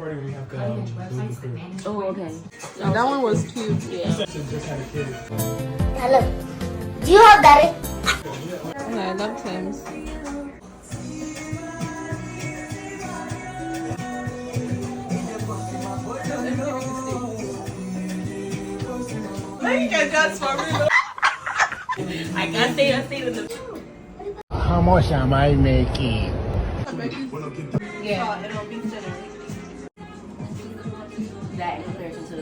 party we have to Oh, okay. And that one was cute. Yeah. just had a kid. Hello. Do you have daddy? Yeah, I love Tim's. You guys got smart. I stayed in the. How much am I making? Yeah, it'll be thinner. That in comparison to the.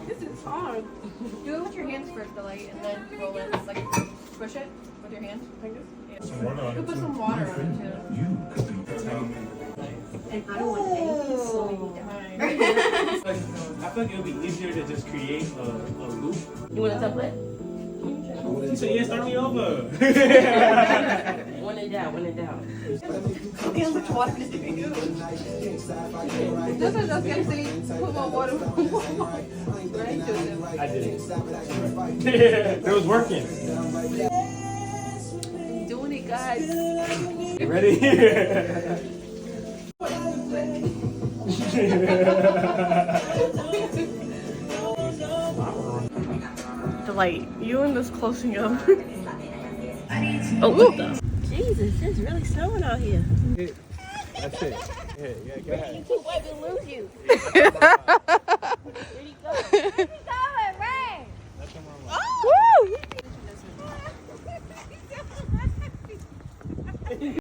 This is hard. Do it with your hands first, the light, and then roll it. Like push it with your hands, fingers. Yeah. You can put some water on it too. And I don't want anything slowing me down. I feel like it would be easier to just create a loop. You want a template? So yeah, start me over. One it down. How much water did you use? Just as I was gonna say, put more water. I did it. It was working. Doing it, guys. You ready? The light. You and this closing up. Oh, what the? Jesus, it's really snowing out here. That's it. Yeah, go ahead. You keep wiping, lose you. Where'd he go?